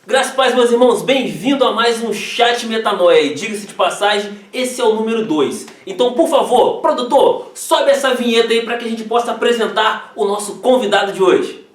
Graças a paz, meus irmãos, bem-vindo a mais um Chat Metanoia. E diga-se de passagem, esse é o número 2. Então, por favor, produtor, sobe essa vinheta aí para que a gente possa apresentar o nosso convidado de hoje.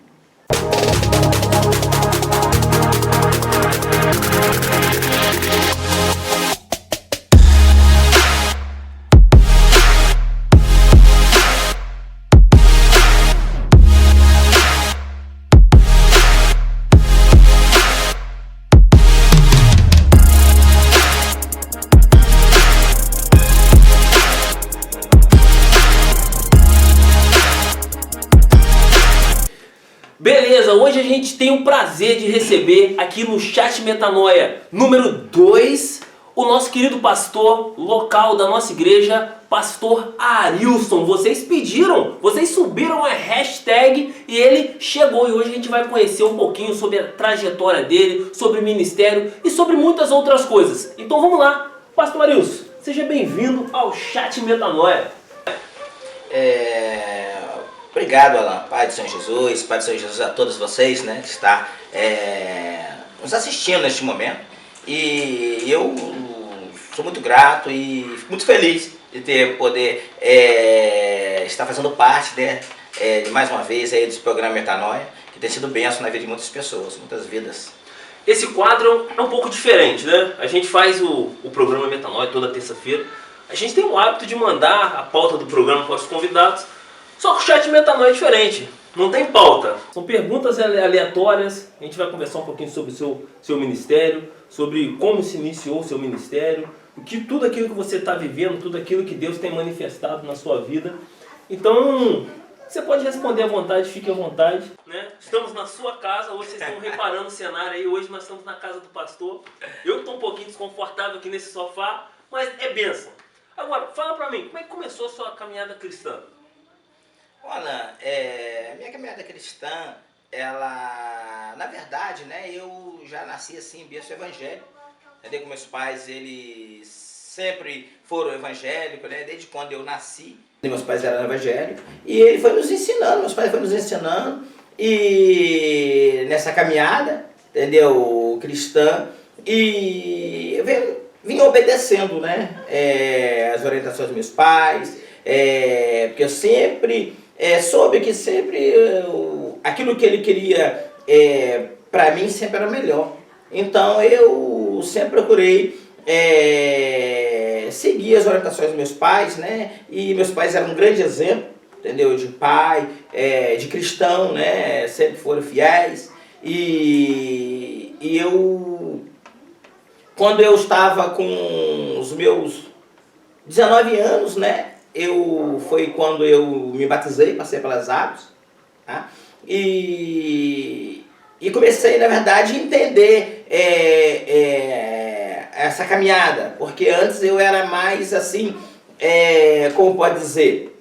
Beleza, hoje a gente tem o prazer de receber aqui no Chat Metanoia número 2 o nosso querido pastor local da nossa igreja, pastor Arilson. Vocês pediram, vocês subiram a hashtag e ele chegou, e hoje a gente vai conhecer um pouquinho sobre a trajetória dele, sobre o ministério e sobre muitas outras coisas. Então vamos lá, pastor Arilson, seja bem-vindo ao Chat Metanoia. Obrigado, Alan. Pai do Senhor Jesus, Pai do Senhor Jesus a todos vocês, né, que está nos assistindo neste momento. E eu sou muito grato e fico muito feliz de poder estar fazendo parte, né, de mais uma vez aí desse programa Metanoia, que tem sido bênção na vida de muitas pessoas, muitas vidas. Esse quadro é um pouco diferente, né? A gente faz o programa Metanoia toda terça-feira. A gente tem o hábito de mandar a pauta do programa para os convidados. Só que o Chat Metanoia é diferente, não tem pauta. São perguntas aleatórias, a gente vai conversar um pouquinho sobre o seu ministério, sobre como se iniciou o seu ministério, tudo aquilo que você está vivendo, tudo aquilo que Deus tem manifestado na sua vida. Então, você pode responder à vontade, fique à vontade. Né? Estamos na sua casa, hoje vocês estão reparando o cenário aí, hoje nós estamos na casa do pastor. Eu estou um pouquinho desconfortável aqui nesse sofá, mas é bênção. Agora, fala pra mim, como é que começou a sua caminhada cristã? Olha, minha caminhada cristã, ela, na verdade, né, eu já nasci assim, em berço evangélico, entendeu? Com meus pais, eles sempre foram evangélicos, né, desde quando eu nasci. Meus pais eram evangélicos e ele foi nos ensinando, meus pais foram nos ensinando, e nessa caminhada, entendeu, cristã, e eu vim obedecendo, né, as orientações dos meus pais, porque eu sempre soube que sempre aquilo que ele queria para mim sempre era melhor. Então eu sempre procurei seguir as orientações dos meus pais, né? E meus pais eram um grande exemplo, entendeu? De pai, de cristão, né? Sempre foram fiéis. E eu, quando eu estava com os meus 19 anos, né? Foi quando eu me batizei, passei pelas águas, tá? E comecei, na verdade, a entender essa caminhada, porque antes eu era mais assim, como pode dizer,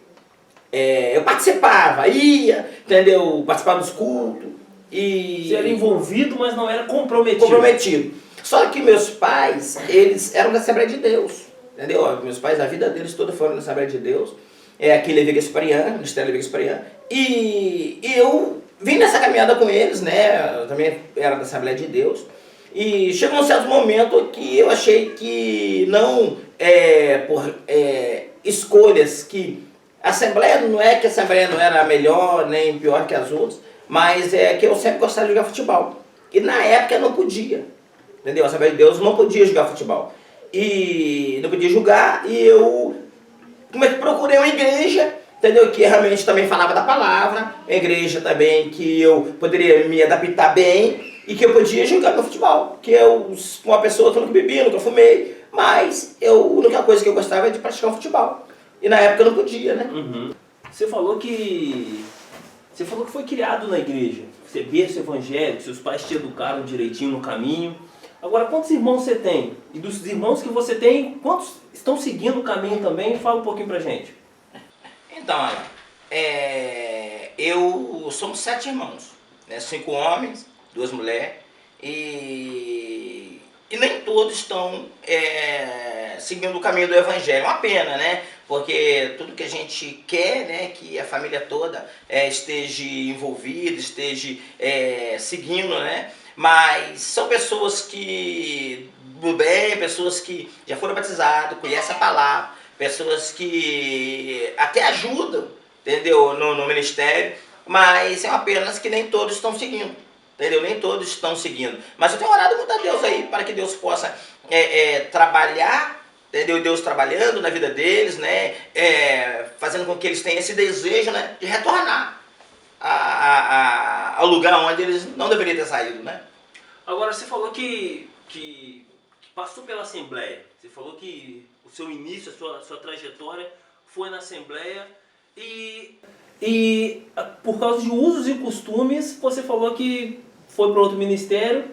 eu participava, ia, entendeu? Participava dos cultos. Você era envolvido, mas não era comprometido. Só que meus pais, eles eram da Assembleia de Deus. Entendeu? Meus pais, a vida deles toda foram na Assembleia de Deus, aqui em Levi Gasparian, Ministério Levi Gasparian, e eu vim nessa caminhada com eles, né? Eu também era da Assembleia de Deus, e chegou um certo momento que eu achei que não, por escolhas que a Assembleia, não é que a Assembleia não era melhor nem pior que as outras, mas é que eu sempre gostava de jogar futebol, e na época eu não podia, entendeu? A Assembleia de Deus não podia jogar futebol. E não podia julgar, e eu procurei uma igreja, entendeu? Que realmente também falava da palavra, uma igreja também que eu poderia me adaptar bem e que eu podia jogar meu futebol. Que eu, uma pessoa que eu nunca bebi, nunca fumei, mas a única coisa que eu gostava era de praticar o futebol. E na época eu não podia, né? Uhum. Você falou que foi criado na igreja, você é berço evangélico, seus pais te educaram direitinho no caminho. Agora, quantos irmãos você tem? E dos irmãos que você tem, quantos estão seguindo o caminho também? Fala um pouquinho pra gente. Então, Alan, somos 7 irmãos, né? 5 homens, 2 mulheres, e nem todos estão seguindo o caminho do evangelho. É uma pena, né? Porque tudo que a gente quer, né, que a família toda esteja envolvida, esteja seguindo, né, Mas são pessoas que do bem, pessoas que já foram batizadas, conhecem a palavra, pessoas que até ajudam, entendeu, no ministério, mas é apenas que nem todos estão seguindo, entendeu? Nem todos estão seguindo. Mas eu tenho orado muito a Deus aí, para que Deus possa trabalhar, entendeu? Deus trabalhando na vida deles, né? Fazendo com que eles tenham esse desejo, né, de retornar ao lugar onde eles não deveriam ter saído, né? Agora, você falou que passou pela Assembleia. Você falou que o seu início, a sua trajetória foi na Assembleia e por causa de usos e costumes, você falou que foi para outro ministério.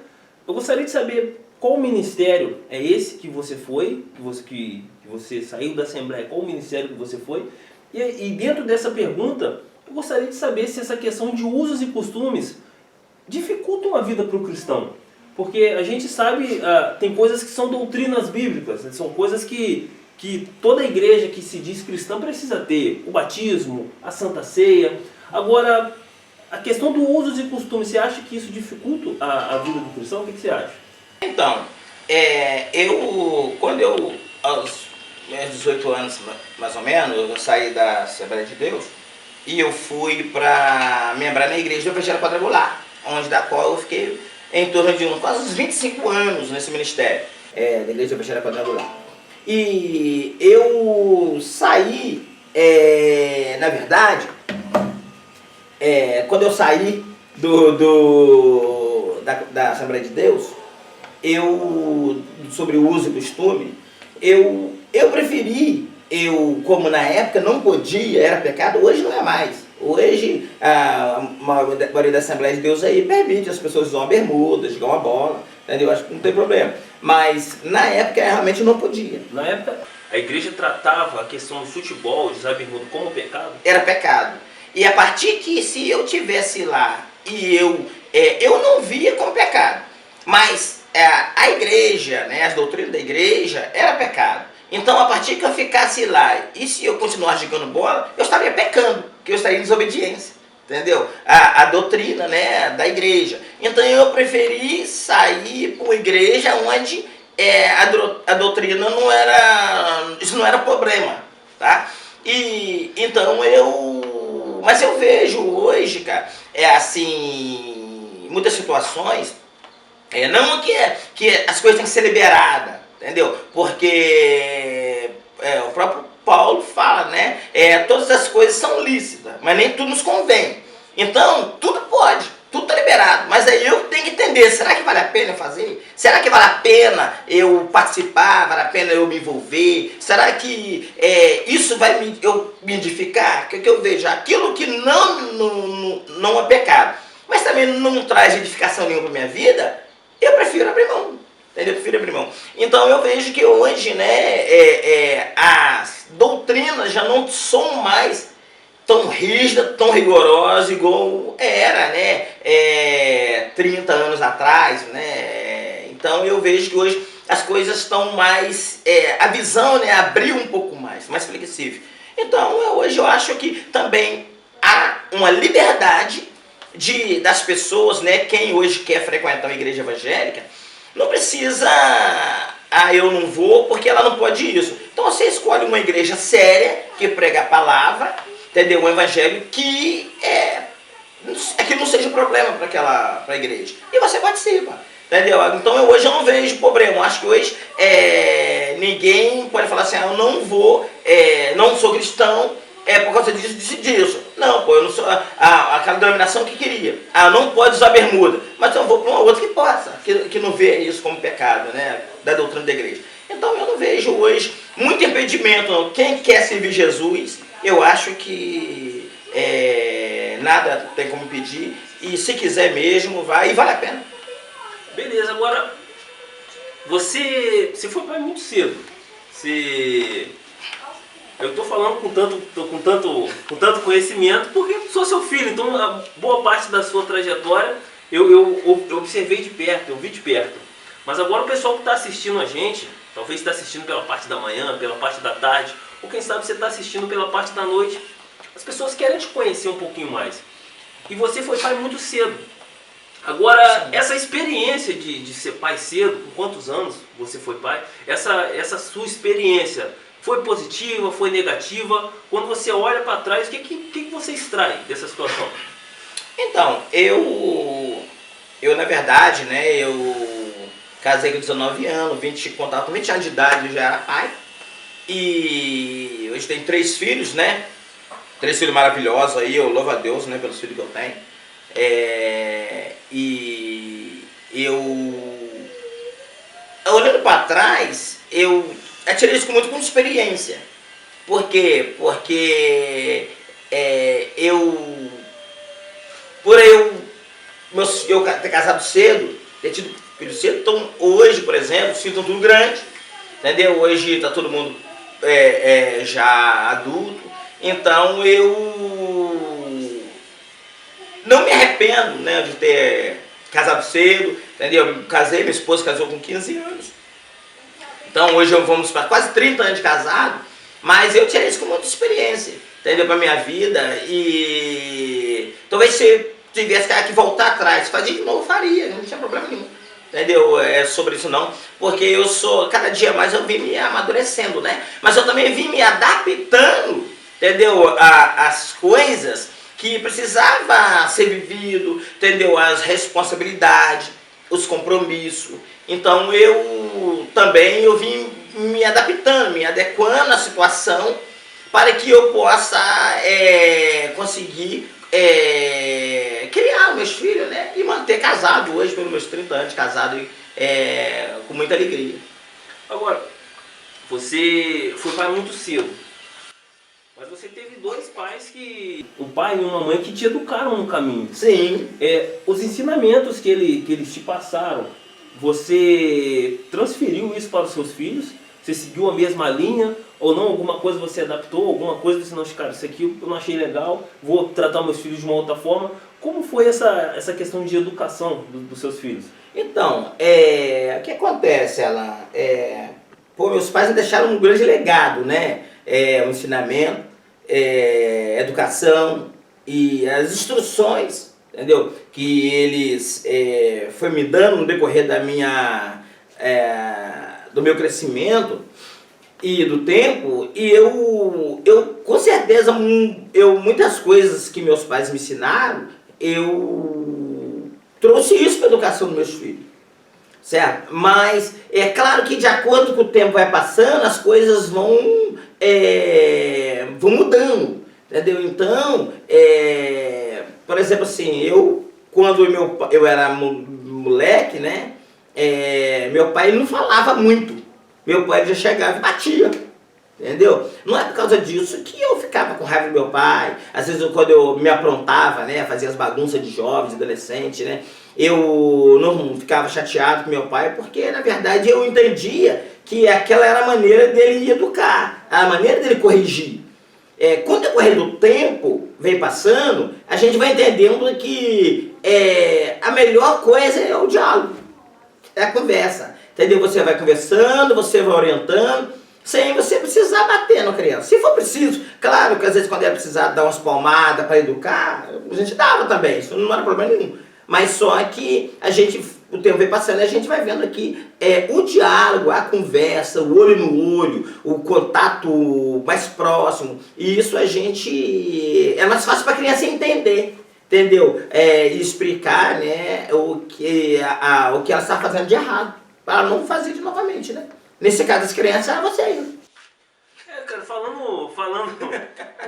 Eu gostaria de saber qual ministério é esse que você foi, que você saiu da Assembleia, qual ministério que você foi. E dentro dessa pergunta, eu gostaria de saber se essa questão de usos e costumes dificultam a vida para o cristão. Porque a gente sabe, tem coisas que são doutrinas bíblicas, né? São coisas que toda igreja que se diz cristã precisa ter. O batismo, a Santa Ceia. Agora, a questão do usos e costumes, você acha que isso dificulta a vida do cristão? O que você acha? Então, quando eu, aos meus 18 anos mais ou menos, eu saí da Assembleia de Deus e eu fui para membrar na Igreja Evangélica Quadrangular, da qual eu fiquei em torno de quase uns 25 anos nesse ministério, da Igreja Evangélica Quadrangular. E eu saí, na verdade, quando eu saí da Assembleia de Deus, sobre o uso e costume, eu preferi, como na época não podia, era pecado, hoje não é mais. Hoje, a maioria da Assembleia de Deus aí permite as pessoas usar uma bermuda, jogar uma bola, entendeu? Acho que não tem problema. Mas na época realmente não podia. Na época, a igreja tratava a questão do futebol, de usar bermuda, como pecado? Era pecado. E a partir que, se eu tivesse lá e eu não via como pecado, mas a igreja, né, as doutrinas da igreja, era pecado. Então, a partir que eu ficasse lá e se eu continuasse jogando bola, eu estaria pecando, porque eu estaria em desobediência, entendeu? A doutrina, né, da igreja. Então, eu preferi sair para uma igreja onde a doutrina isso não era problema, tá? E então mas eu vejo hoje, cara, assim, muitas situações, não que as coisas têm que ser liberadas, entendeu? Porque o próprio Paulo fala, né? Todas as coisas são lícitas, mas nem tudo nos convém. Então, tudo pode, tudo está liberado. Mas aí eu tenho que entender, será que vale a pena eu fazer? Será que vale a pena eu participar? Vale a pena eu me envolver? Será que isso vai me edificar? O que eu vejo? Aquilo que não é pecado, mas também não traz edificação nenhuma para minha vida, eu prefiro abrir mão. Eu prefiro abrir mão. Então eu vejo que hoje, né, as doutrinas já não são mais tão rígidas, tão rigorosas igual era, né, 30 anos atrás, né. Então eu vejo que hoje as coisas estão mais, a visão, né, abriu um pouco mais flexível. Então hoje eu acho que também há uma liberdade das pessoas, né, quem hoje quer frequentar uma igreja evangélica, não precisa, eu não vou porque ela não pode isso. Então você escolhe uma igreja séria, que prega a palavra, entendeu? Um evangelho que não seja problema para a igreja. E você participa, entendeu? Então hoje eu não vejo problema. Eu acho que hoje ninguém pode falar assim, eu não vou, não sou cristão, por causa disso. Não, eu não sou aquela denominação que queria. Não pode usar bermuda. Mas eu vou para uma outra que possa, que não vê isso como pecado, né, da doutrina da igreja. Então eu não vejo hoje muito impedimento, não. Quem quer servir Jesus, eu acho que nada tem como impedir. E se quiser mesmo, vai e vale a pena. Beleza, agora, você foi pai muito cedo. Eu estou falando com tanto conhecimento porque sou seu filho, então a boa parte da sua trajetória eu observei de perto, eu vi de perto. Mas agora o pessoal que está assistindo a gente, talvez está assistindo pela parte da manhã, pela parte da tarde, ou quem sabe você está assistindo pela parte da noite, as pessoas querem te conhecer um pouquinho mais. E você foi pai muito cedo. Agora, essa experiência de ser pai cedo, com quantos anos você foi pai, essa sua experiência foi positiva, foi negativa? Quando você olha para trás, o que você extrai dessa situação? Então, eu na verdade, né, eu casei com 19 anos, contava com 20 anos de idade, eu já era pai. E hoje tenho 3 filhos, né? 3 filhos maravilhosos aí, eu louvo a Deus, né, pelos filhos que eu tenho. E eu, olhando para trás, eu atirei isso muito com experiência. Por quê? Porque por eu ter casado cedo, ter tido filho cedo, então hoje, por exemplo, os filhos estão tudo grande, entendeu? Hoje está todo mundo já adulto, então eu não me arrependo, né, de ter casado cedo, entendeu? Eu casei, minha esposa casou com 15 anos, então hoje vamos para quase 30 anos de casado, mas eu tirei isso com muita experiência, entendeu? Para minha vida, e talvez se tivesse que voltar atrás, fazer de novo, faria, não tinha problema nenhum. Entendeu? É sobre isso não, porque eu sou, cada dia mais eu vim me amadurecendo, né? Mas eu também vim me adaptando, entendeu? As coisas que precisava ser vivido, entendeu? As responsabilidades, os compromissos. Então eu também vim me adaptando, me adequando à situação para que eu possa conseguir criar meus filhos, né? E manter casado hoje, pelos meus 30 anos de casado, com muita alegria. Agora, você foi pai muito cedo, mas você teve 2 pais um pai e uma mãe que te educaram no caminho. Sim. Os ensinamentos que eles te passaram, você transferiu isso para os seus filhos? Você seguiu a mesma linha? Ou não, alguma coisa você adaptou, alguma coisa você não, cara, isso aqui eu não achei legal, vou tratar meus filhos de uma outra forma. Como foi essa questão de educação dos seus filhos? Então, o que acontece, Alan? Meus pais me deixaram um grande legado, né? O ensinamento, educação e as instruções, entendeu? Que eles foi me dando no decorrer do meu crescimento e do tempo, e eu com certeza, muitas coisas que meus pais me ensinaram, eu trouxe isso para a educação dos meus filhos, certo? Mas é claro que de acordo com o tempo vai passando, as coisas vão mudando, entendeu? Então, por exemplo assim, quando eu era moleque, né, meu pai ele não falava muito. Meu pai já chegava e batia, entendeu? Não é por causa disso que eu ficava com raiva do meu pai. Às vezes quando eu me aprontava, né, fazia as bagunças de jovens, adolescentes, né, eu não ficava chateado com meu pai, porque na verdade eu entendia que aquela era a maneira dele educar, a maneira dele corrigir. Com o decorrer do tempo, vem passando, a gente vai entendendo que a melhor coisa é o diálogo, é a conversa. Entendeu? Você vai conversando, você vai orientando, sem você precisar bater na criança. Se for preciso, claro que às vezes quando é precisar dar umas palmadas para educar, a gente dava também, isso não era problema nenhum. Mas só que o tempo vem passando e a gente vai vendo aqui o diálogo, a conversa, o olho no olho, o contato mais próximo. E isso é mais fácil para a criança entender, entendeu? E explicar, né, o que ela está fazendo de errado, para não fazer de novamente, né? Nesse caso das crianças, era você aí. Cara, falando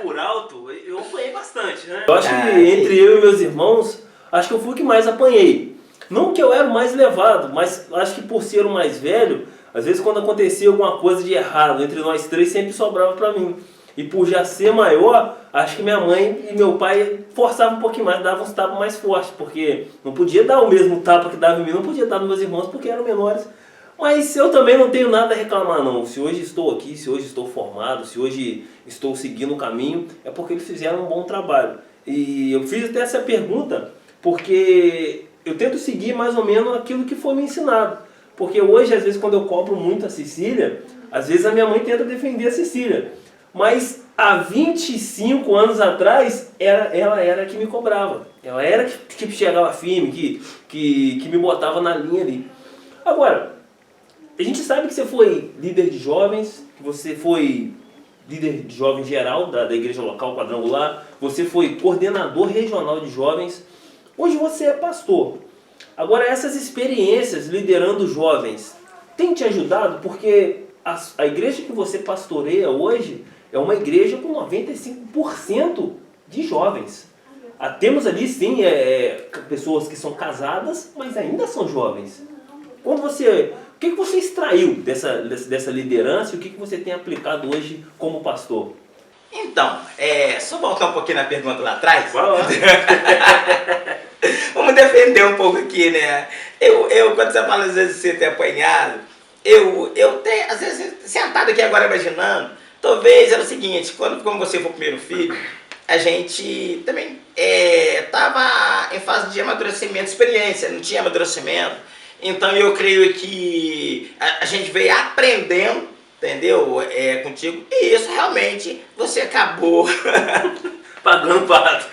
por alto, eu apanhei bastante, né? Eu acho que entre eu e meus irmãos, acho que eu fui o que mais apanhei. Não que eu era o mais levado, mas acho que por ser o mais velho, às vezes quando acontecia alguma coisa de errado entre nós 3, sempre sobrava pra mim. E por já ser maior, acho que minha mãe e meu pai forçavam um pouquinho mais, davam uns tapas mais fortes, porque não podia dar o mesmo tapa que dava em mim, não podia dar nos meus irmãos porque eram menores. Mas eu também não tenho nada a reclamar não. Se hoje estou aqui, se hoje estou formado, se hoje estou seguindo o caminho, é porque eles fizeram um bom trabalho. E eu fiz até essa pergunta porque eu tento seguir mais ou menos aquilo que foi me ensinado. Porque hoje, às vezes, quando eu cobro muito a Cecília, às vezes a minha mãe tenta defender a Cecília. Mas há 25 anos atrás, ela era que me cobrava. Ela era que chegava firme, que me botava na linha ali. Agora, a gente sabe que você foi líder de jovens, que você foi líder de jovens geral da igreja local quadrangular, você foi coordenador regional de jovens, hoje você é pastor. Agora, essas experiências liderando jovens tem te ajudado? Porque a igreja que você pastoreia hoje é uma igreja com 95% de jovens. Temos ali sim pessoas que são casadas, mas ainda são jovens. O que você extraiu dessa liderança e o que você tem aplicado hoje como pastor? Então, só voltar um pouquinho na pergunta lá atrás. Vai lá. Vamos defender um pouco aqui, né? Eu quando você fala às vezes de você ter apanhado, eu tenho, às vezes, sentado aqui agora imaginando, talvez era o seguinte, como você foi o primeiro filho, a gente também estava em fase de amadurecimento, experiência, não tinha amadurecimento. Então eu creio que a gente veio aprendendo, entendeu? Contigo, e isso realmente você acabou Pagando pato.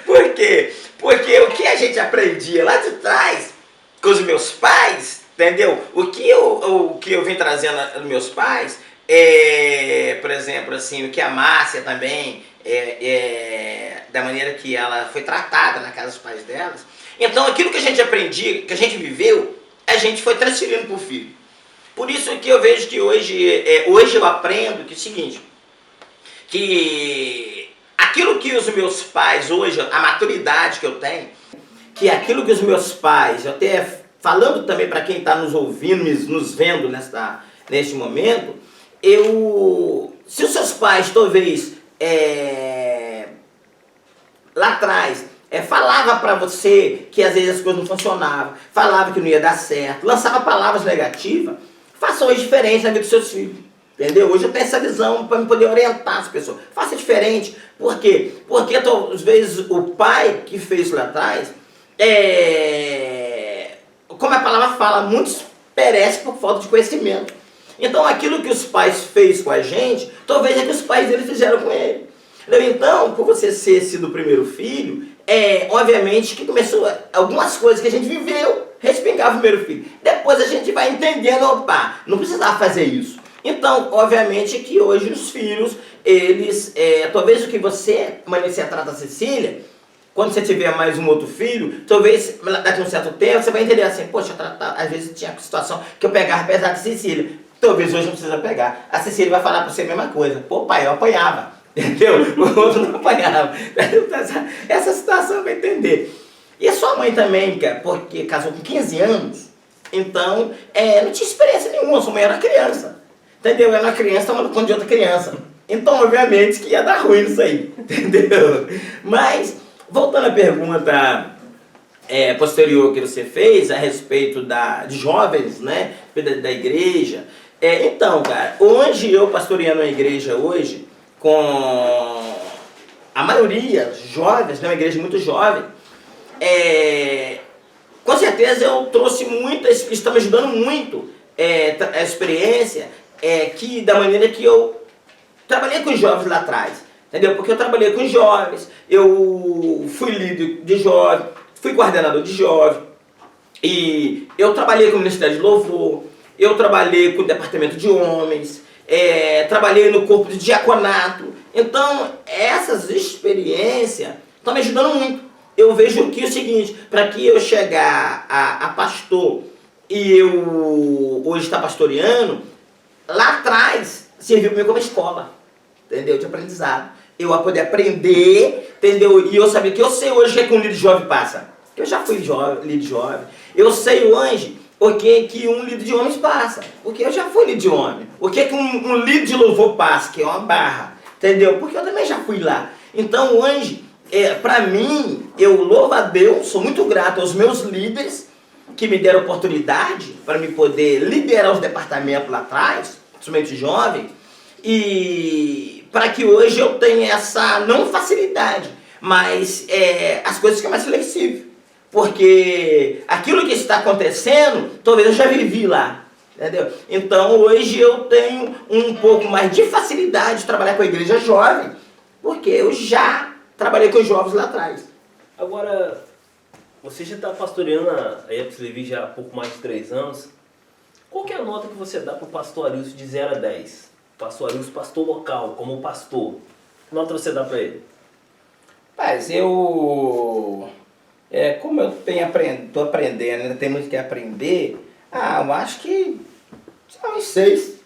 Por quê? Porque o que a gente aprendia lá de trás com os meus pais, entendeu? O que eu vim trazendo dos meus pais, por exemplo, assim, o que a Márcia também, da maneira que ela foi tratada na casa dos pais delas. Então aquilo que a gente aprendia, que a gente viveu, a gente foi transferindo para o filho. Por isso que eu vejo que hoje eu aprendo que é o seguinte, que aquilo que os meus pais hoje, a maturidade que eu tenho, que aquilo que os meus pais, até falando também para quem está nos ouvindo, nos vendo neste momento, se os seus pais talvez lá atrás falava para você que às vezes as coisas não funcionavam, falava que não ia dar certo, lançava palavras negativas, faça hoje diferente na vida dos seus filhos. Entendeu? Hoje eu tenho essa visão para poder orientar as pessoas. Faça diferente. Por quê? Porque às vezes o pai que fez isso lá atrás, como a palavra fala, muitos perecem por falta de conhecimento. Então aquilo que os pais fez com a gente, talvez é que os pais dele fizeram com ele. Então, por você ter sido o primeiro filho, obviamente que começou algumas coisas que a gente viveu, respingava o primeiro filho. Depois a gente vai entendendo, opa, não precisava fazer isso. Então, obviamente que hoje os filhos, eles, talvez o que você trata a Cecília, quando você tiver mais um outro filho, talvez daqui a um certo tempo você vai entender assim, poxa, às vezes tinha situação que eu pegava pesado de Cecília, talvez hoje não precisa pegar. A Cecília vai falar para você a mesma coisa, pô pai, eu apanhava, entendeu? O outro não apanhava. Essa situação vai entender. E a sua mãe também, porque casou com 15 anos, então não tinha experiência nenhuma, sua mãe era criança. Entendeu? Era uma criança tomando conta de outra criança. Então, obviamente, que ia dar ruim isso aí. Entendeu? Mas, voltando à pergunta posterior que você fez a respeito de jovens, né? Da igreja. Então, cara, hoje eu pastoreando a igreja hoje, com a maioria jovens, né? Uma igreja muito jovem, com certeza eu trouxe muito, isso está me ajudando muito, a experiência, que da maneira que eu trabalhei com os jovens lá atrás, entendeu? Porque eu trabalhei com jovens, eu fui líder de jovens, fui coordenador de jovens, e eu trabalhei com o Ministério de Louvor, eu trabalhei com o Departamento de Homens, trabalhei no corpo de diaconato. Então, essas experiências estão me ajudando muito. Eu vejo que é o seguinte, para que eu chegar a pastor e eu hoje estar pastoreando, lá atrás serviu para mim como escola, entendeu? De aprendizado. Eu a poder aprender, entendeu? E eu sabia que eu sei hoje o que é que um líder jovem passa. Eu já fui líder jovem. Eu sei hoje o que um líder de homens passa. Porque eu já fui líder de homem. O que um líder de louvor passa, que é uma barra. Entendeu? Porque eu também já fui lá. Então hoje, para mim, eu louvo a Deus, sou muito grato aos meus líderes que me deram oportunidade para me poder liderar os departamentos lá atrás, principalmente jovens, e para que hoje eu tenha essa, não facilidade, mas as coisas ficam mais flexíveis. Porque aquilo que está acontecendo, talvez eu já vivi lá. Entendeu? Então hoje eu tenho um pouco mais de facilidade de trabalhar com a igreja jovem, porque eu já trabalhei com os jovens lá atrás. Agora, você já está pastoreando a EPS Levi já há pouco mais de 3 anos. Qual que é a nota que você dá para o pastor Arilson de 0 a 10? Pastor Arilson, pastor local, como pastor. Que nota você dá para ele? Mas como eu estou aprendendo, ainda tem muito que aprender, eu acho que são uns 6.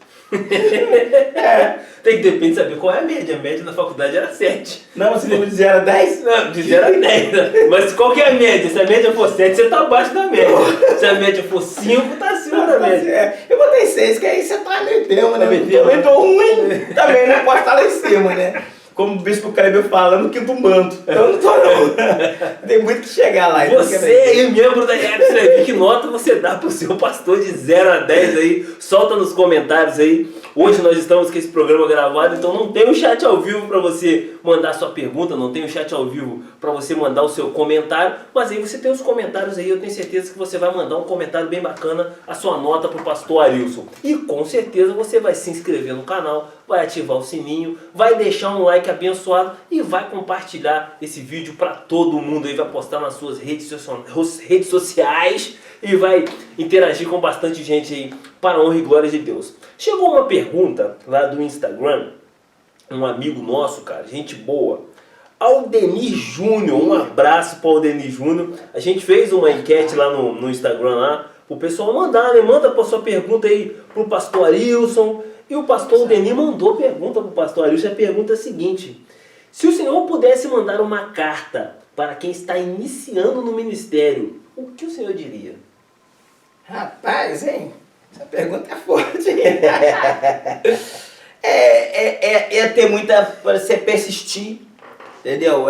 Tem que depender de saber qual é a média. A média na faculdade era 7. Não, você falou de 0 a 10? Não, de 0 a 10. Né? Mas qual que é a média? Se a média for 7, você tá abaixo da média. Se a média for 5, tá acima da média. Eu botei 6, que aí você tá meio termo, né? Meio termo. Também tô ruim, também não posso estar lá em cima, né? Como o bispo Kleber fala, no quinto manto. Eu não tô não. Tem muito que chegar lá. Você aí, membro da EPS Levi, que nota você dá pro seu pastor de 0 a 10 aí? Solta nos comentários aí. Hoje nós estamos com esse programa gravado, então não tem o chat ao vivo para você mandar sua pergunta, não tem o chat ao vivo para você mandar o seu comentário, mas aí você tem os comentários aí, eu tenho certeza que você vai mandar um comentário bem bacana, a sua nota pro pastor Arilson. E com certeza você vai se inscrever no canal, vai ativar o sininho, vai deixar um like abençoado e vai compartilhar esse vídeo para todo mundo aí, vai postar nas suas redes sociais e vai interagir com bastante gente aí, para a honra e glória de Deus. Chegou uma pergunta lá do Instagram, um amigo nosso, cara, gente boa, Aldenir Júnior, um abraço para o Aldenir Júnior. A gente fez uma enquete lá no Instagram lá, o pessoal mandar, né? Manda a sua pergunta aí pro pastor Arilson. E o pastor Aldenir mandou pergunta pro pastor Arilson. A pergunta é a seguinte: se o senhor pudesse mandar uma carta para quem está iniciando no ministério, o que o senhor diria? Rapaz, hein? Essa pergunta é forte. Ter muita... Você persistir, entendeu?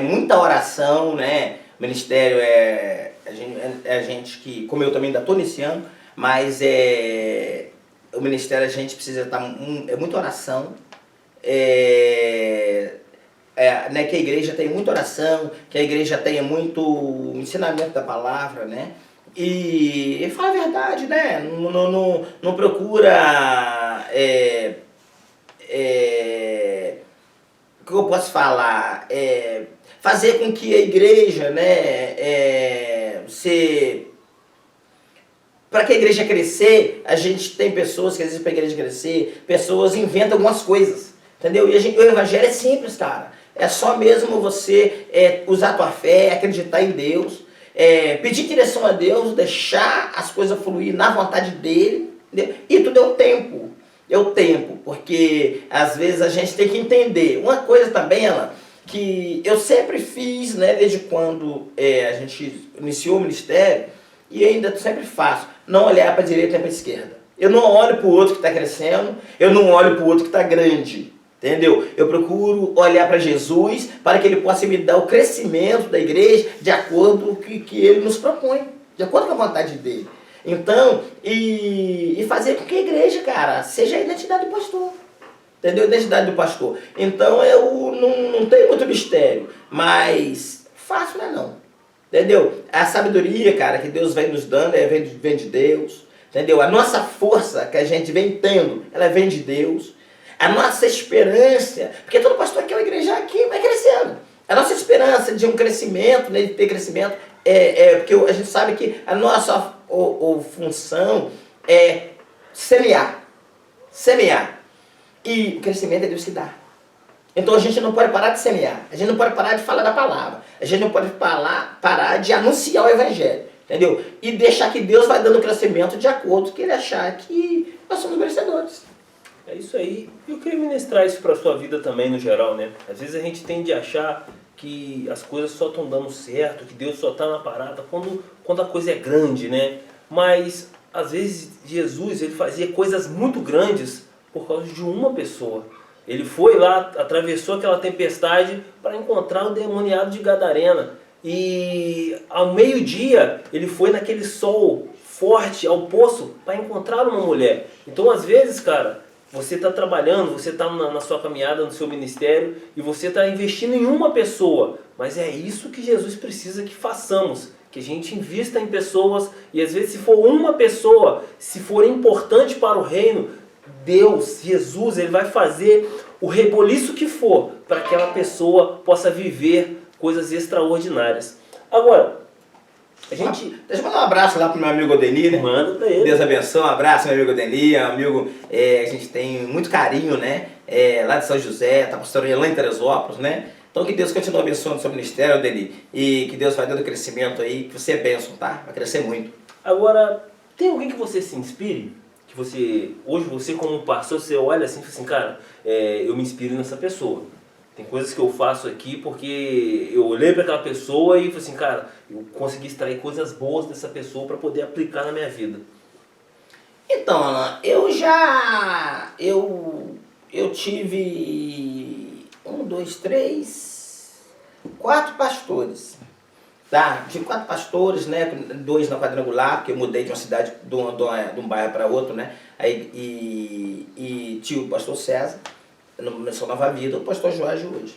Muita oração, né? O ministério a gente que... Como eu também ainda estou iniciando, mas o ministério a gente precisa estar... É muita oração. Né, que a igreja tenha muita oração, que a igreja tenha muito ensinamento da palavra, né? E fala a verdade, né? Não procura... o que eu posso falar? Fazer com que a igreja, né? Para que a igreja crescer, a gente tem pessoas que às vezes para a igreja crescer, pessoas inventam algumas coisas, entendeu? E o evangelho é simples, cara. É só mesmo você usar a tua fé, acreditar em Deus, pedir direção a Deus, deixar as coisas fluir na vontade dele, entendeu? E tudo é o tempo. É o tempo, porque às vezes a gente tem que entender. Uma coisa também, ela, que eu sempre fiz, né, desde quando a gente iniciou o ministério, e ainda sempre faço, não olhar para a direita nem para a esquerda. Eu não olho para o outro que está crescendo, eu não olho para o outro que está grande. Entendeu? Eu procuro olhar para Jesus para que ele possa me dar o crescimento da igreja de acordo com o que ele nos propõe, de acordo com a vontade dele. Então, e fazer com que a igreja, cara, seja a identidade do pastor. Entendeu? A identidade do pastor. Então eu não tenho muito mistério, mas fácil não é não. Entendeu? A sabedoria, cara, que Deus vem nos dando, vem de Deus. Entendeu? A nossa força que a gente vem tendo, ela vem de Deus. A nossa esperança, porque todo pastor quer uma igreja aqui vai crescendo. A nossa esperança de um crescimento, né, de ter crescimento, porque a gente sabe que a nossa função é semear. Semear. E o crescimento é Deus que dá. Então a gente não pode parar de semear. A gente não pode parar de falar da palavra. A gente não pode parar de anunciar o evangelho. Entendeu? E deixar que Deus vai dando crescimento de acordo com que ele achar que nós somos merecedores. É isso aí. Eu queria ministrar isso para a sua vida também, no geral, né? Às vezes a gente tende a achar que as coisas só estão dando certo, que Deus só está na parada quando a coisa é grande, né? Mas, às vezes, Jesus ele fazia coisas muito grandes por causa de uma pessoa. Ele foi lá, atravessou aquela tempestade para encontrar o demoniado de Gadarena. E, ao meio-dia, ele foi naquele sol forte ao poço para encontrar uma mulher. Então, às vezes, cara... Você está trabalhando, você está na sua caminhada, no seu ministério, e você está investindo em uma pessoa. Mas é isso que Jesus precisa que façamos. que a gente invista em pessoas, e às vezes se for uma pessoa, se for importante para o reino, Deus, Jesus, Ele vai fazer o reboliço que for para que aquela pessoa possa viver coisas extraordinárias. Agora, a gente... Deixa eu mandar um abraço lá pro meu amigo Odenir, né? Manda pra ele. Deus abençoe, um abraço, meu amigo Odenir, um amigo a gente tem muito carinho, né? Lá de São José, tá pastoreando lá em Teresópolis, né? Então que Deus continue abençoando o seu ministério, Odenir, e que Deus vai dando crescimento aí, que você é bênção, tá? Vai crescer muito. Agora, tem alguém que você se inspire? Que você, hoje você como pastor, você olha assim e fala assim, cara, eu me inspiro nessa pessoa. Tem coisas que eu faço aqui porque eu olhei para aquela pessoa e falei assim, cara, eu consegui extrair coisas boas dessa pessoa para poder aplicar na minha vida. Então, Alan, eu tive 4 pastores. Tá, tive 4 pastores, né? 2 na quadrangular, porque eu mudei de uma cidade, de um bairro para outro, né? Aí, e tinha o pastor César, no Missão Nova Vida, o pastor Jorge hoje.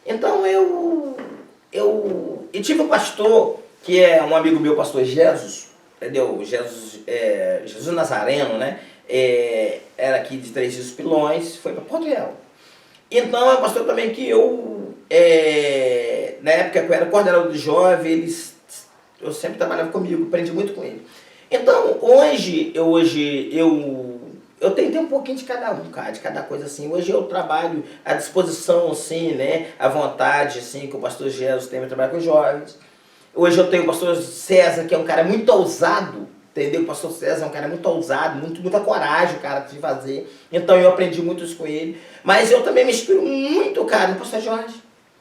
Então e tive um pastor que é um amigo meu, pastor Jesus, entendeu? Jesus Nazareno, né? Era aqui de Três Rios Pilões, foi para Porto Real. Então é um pastor também que na época que eu era coordenador de jovem, eu sempre trabalhava comigo, aprendi muito com ele. Então hoje eu tentei um pouquinho de cada um, cara, de cada coisa assim. Hoje eu trabalho à disposição, assim, né? À vontade, assim, que o pastor Jesus tem para trabalhar com os jovens. Hoje eu tenho o pastor César, que é um cara muito ousado, entendeu? O pastor César é um cara muito ousado, muita coragem, cara, de fazer. Então eu aprendi muito isso com ele. Mas eu também me inspiro muito, cara, no pastor Jorge.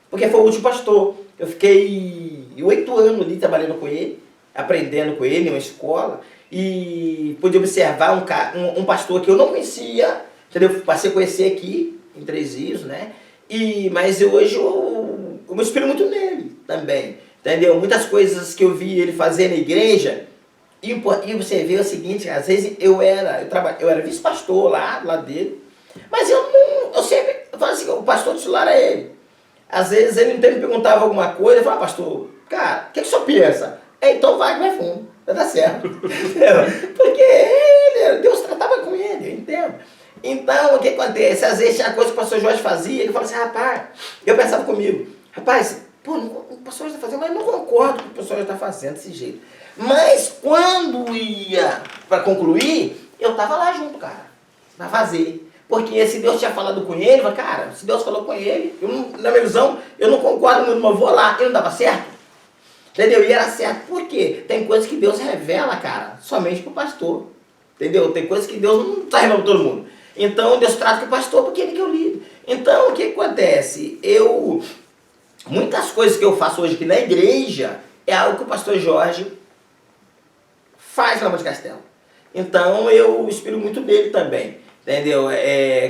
Porque foi o último pastor. Eu fiquei 8 anos ali trabalhando com ele, aprendendo com ele em uma escola. E pude observar um pastor que eu não conhecia, entendeu? Passei a conhecer aqui, em Três Rios, né? Mas hoje eu me inspiro muito nele também, entendeu? Muitas coisas que eu vi ele fazer na igreja, e você vê o seguinte, às vezes eu era vice-pastor lá dele, mas eu sempre falava assim, o pastor titular é ele. Às vezes ele me perguntava alguma coisa, eu falava, pastor, cara, o que o senhor pensa? Então vai fundo. Vai dar certo. Porque Deus tratava com ele, eu entendo. Então, o que acontece? Às vezes tinha coisa que o pastor Jorge fazia, ele falava assim, rapaz, eu pensava comigo, rapaz, o pastor Jorge está fazendo, mas eu não concordo com o que o pastor Jorge está fazendo desse jeito. Mas quando ia para concluir, eu estava lá junto, cara, para fazer. Porque se Deus tinha falado com ele, eu falei, cara, se Deus falou com ele, na minha visão, eu não concordo muito, mas vou lá, e não dava certo. Entendeu? E era certo. Por quê? Tem coisas que Deus revela, cara, somente pro pastor. Entendeu? Tem coisas que Deus não está revelando para todo mundo. Então Deus trata com o pastor porque ele que é o líder. Então o que acontece? Muitas coisas que eu faço hoje aqui na igreja é algo que o pastor Jorge faz na Monte Castelo. Então eu me inspiro muito nele também. Entendeu?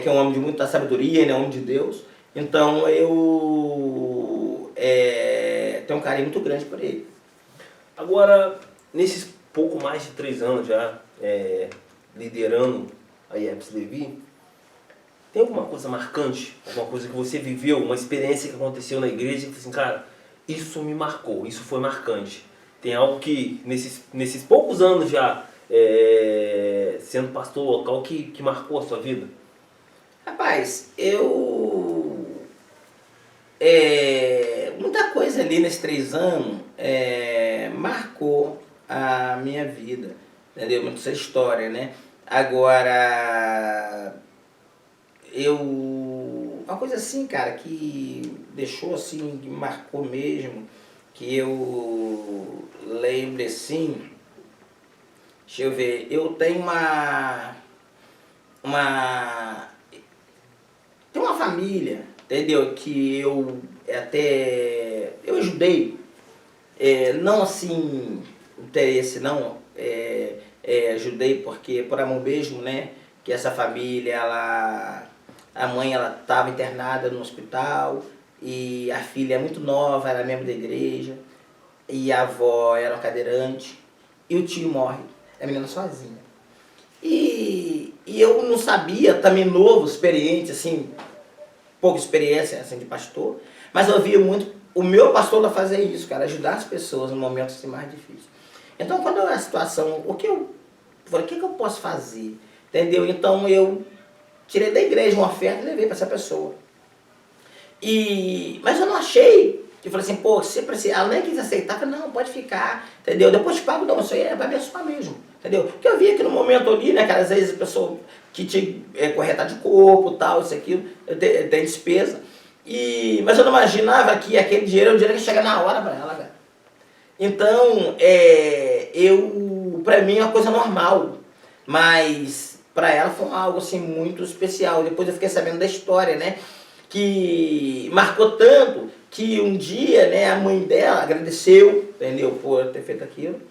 Que é um homem de muita sabedoria, né? Um homem de Deus. Então eu tenho um carinho muito grande por ele. Agora, nesses pouco mais de 3 anos já liderando a IEPS Levi, tem alguma coisa marcante? Alguma coisa que você viveu, uma experiência que aconteceu na igreja e que assim, cara, isso me marcou, isso foi marcante. Tem algo que nesses poucos anos já sendo pastor local que marcou a sua vida? Rapaz, muita coisa ali nesses 3 anos marcou a minha vida, entendeu? Muita essa história, né? Agora, uma coisa assim, cara, que deixou assim, que marcou mesmo, que eu lembro assim, deixa eu ver, eu tenho tem uma família, entendeu? Que eu ajudei, não assim, interesse não, ajudei porque por amor mesmo, né? Que essa família, a mãe ela estava internada no hospital e a filha é muito nova, era membro da igreja e a avó era uma cadeirante e o tio morre, a menina sozinha. E eu não sabia, também novo, experiente, assim, pouca experiência assim, de pastor, mas eu ouvia muito o meu pastor vai fazer isso, cara, ajudar as pessoas no momento assim, mais difícil. Então, quando a situação, o que eu posso fazer? Entendeu? Então, eu tirei da igreja uma oferta e levei para essa pessoa. Mas eu não achei, eu falei assim, pô, você precisa, ela nem quis aceitar, eu falei, não, pode ficar, entendeu? Depois te pago, não, isso aí vai abençoar mesmo, entendeu? Porque eu vi que no momento ali, né, cara, às vezes a pessoa que tinha corretar de corpo, tal, isso, aquilo, tem despesa, mas eu não imaginava que aquele dinheiro é um dinheiro que chega na hora para ela, cara. Então, pra mim é uma coisa normal, mas para ela foi algo assim muito especial. Depois eu fiquei sabendo da história, né, que marcou tanto que um dia, né, a mãe dela agradeceu, entendeu, por ter feito aquilo,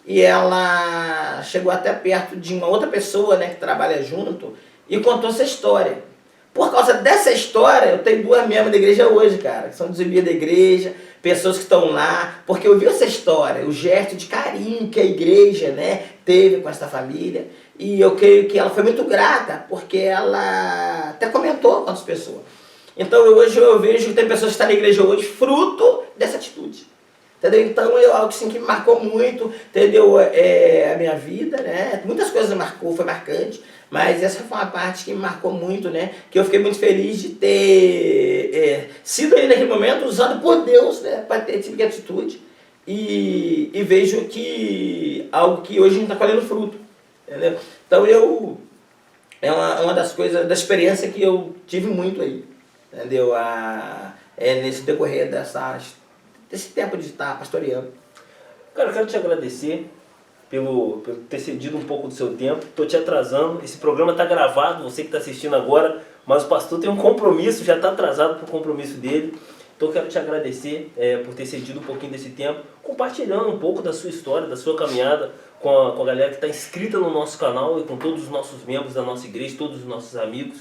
e ela chegou até perto de uma outra pessoa, né, que trabalha junto, e contou essa história. Por causa dessa história, eu tenho 2 membros da igreja hoje, cara, que são dos da igreja, pessoas que estão lá, porque eu vi essa história, o gesto de carinho que a igreja, né, teve com essa família, e eu creio que ela foi muito grata, porque ela até comentou com as pessoas. Então hoje eu vejo que tem pessoas que estão na igreja hoje fruto dessa atitude. Entendeu? Então é algo assim, que me marcou muito, entendeu? A minha vida, né? Muitas coisas marcou, foi marcante, mas essa foi uma parte que me marcou muito, né? Que eu fiquei muito feliz de ter sido aí naquele momento usado por Deus, né? Para ter esse tipo de atitude. E vejo que algo que hoje a gente está colhendo fruto. Entendeu? Então é uma das coisas, da experiência que eu tive muito aí. Entendeu? Nesse decorrer desse tempo de estar pastoreando. Cara, eu quero te agradecer pelo ter cedido um pouco do seu tempo. Estou te atrasando. Esse programa está gravado, você que está assistindo agora, mas o pastor tem um compromisso, já está atrasado para o compromisso dele. Então eu quero te agradecer por ter cedido um pouquinho desse tempo, compartilhando um pouco da sua história, da sua caminhada com a galera que está inscrita no nosso canal e com todos os nossos membros da nossa igreja, todos os nossos amigos.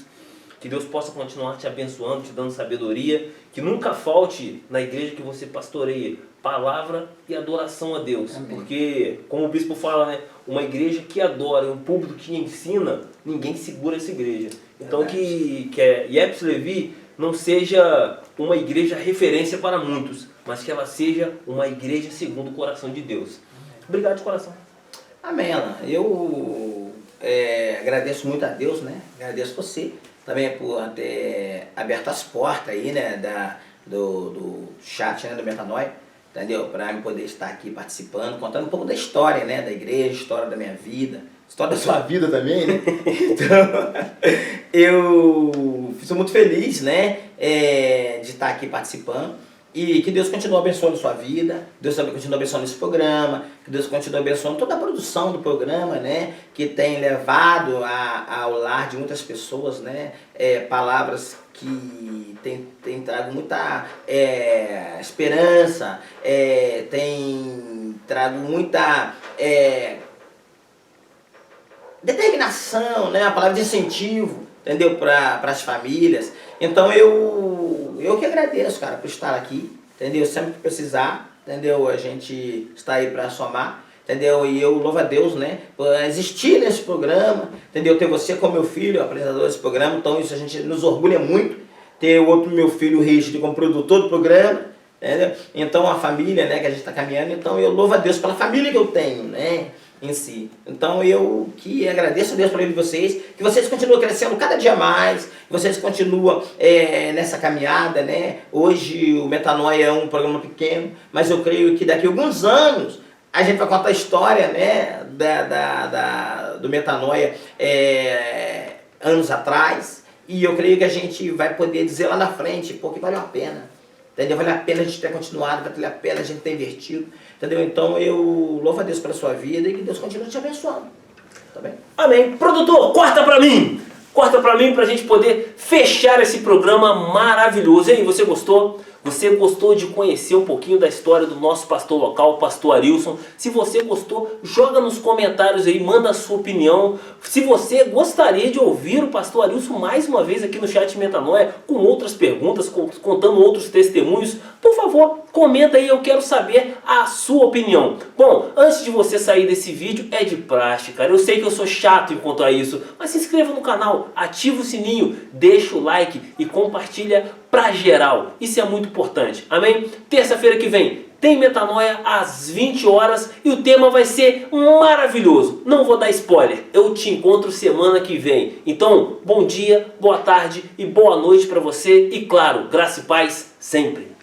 Que Deus possa continuar te abençoando, te dando sabedoria, que nunca falte na igreja que você pastoreia palavra e adoração a Deus. Amém. Porque, como o bispo fala, né, uma igreja que adora, um público que ensina, ninguém segura essa igreja. Então que a IEPS Levi não seja uma igreja referência para muitos, mas que ela seja uma igreja segundo o coração de Deus. Obrigado de coração. Amém, Alan. Eu agradeço muito a Deus, né? Agradeço você também por ter aberto as portas aí, né, do chat, né, do Metanoia, entendeu? Para eu poder estar aqui participando, contando um pouco da história, né, da igreja, história da minha vida, história da sua vida também, né? Então, eu fico muito feliz, né, de estar aqui participando. E que Deus continue abençoando a sua vida, Deus também continue abençoando esse programa, que Deus continue abençoando toda a produção do programa, né? Que tem levado ao lar de muitas pessoas, né? Palavras que tem trago muita esperança, tem trago muita determinação, né? A palavra de incentivo, entendeu? Para as famílias. Então eu que agradeço, cara, por estar aqui, entendeu? Sempre que precisar, entendeu? A gente está aí para somar, entendeu? E eu louvo a Deus, né, por existir nesse programa, entendeu? Ter você como meu filho, apresentador desse programa, então isso a gente nos orgulha muito, ter o outro meu filho, o Richard, como produtor do programa, entendeu? Então a família, né, que a gente está caminhando, então eu louvo a Deus pela família que eu tenho, né, em si. Então eu que agradeço a Deus por ele de vocês, que vocês continuam crescendo cada dia mais, que vocês continuam nessa caminhada, né? Hoje o Metanoia é um programa pequeno, mas eu creio que daqui a alguns anos a gente vai contar a história, né, do Metanoia anos atrás, e eu creio que a gente vai poder dizer lá na frente, porque valeu a pena. Entendeu? Vale a pena a gente ter continuado, vale a pena a gente ter investido. Entendeu? Então eu louvo a Deus pela sua vida e que Deus continue te abençoando. Tá bem? Amém. Produtor, corta pra mim! Corta pra mim pra gente poder fechar esse programa maravilhoso. E aí, você gostou? Você gostou de conhecer um pouquinho da história do nosso pastor local, o pastor Arilson? Se você gostou, joga nos comentários aí, manda a sua opinião. Se você gostaria de ouvir o pastor Arilson mais uma vez aqui no Chat Metanoia, com outras perguntas, contando outros testemunhos, por favor, comenta aí, eu quero saber a sua opinião. Bom, antes de você sair desse vídeo, é de praxe, cara. Eu sei que eu sou chato em quanto a isso, mas se inscreva no canal, ativa o sininho, deixa o like e compartilha pra geral. Isso é muito importante. Amém? Terça-feira que vem tem Metanoia às 20 horas e o tema vai ser maravilhoso. Não vou dar spoiler. Eu te encontro semana que vem. Então, bom dia, boa tarde e boa noite para você. E claro, graça e paz sempre.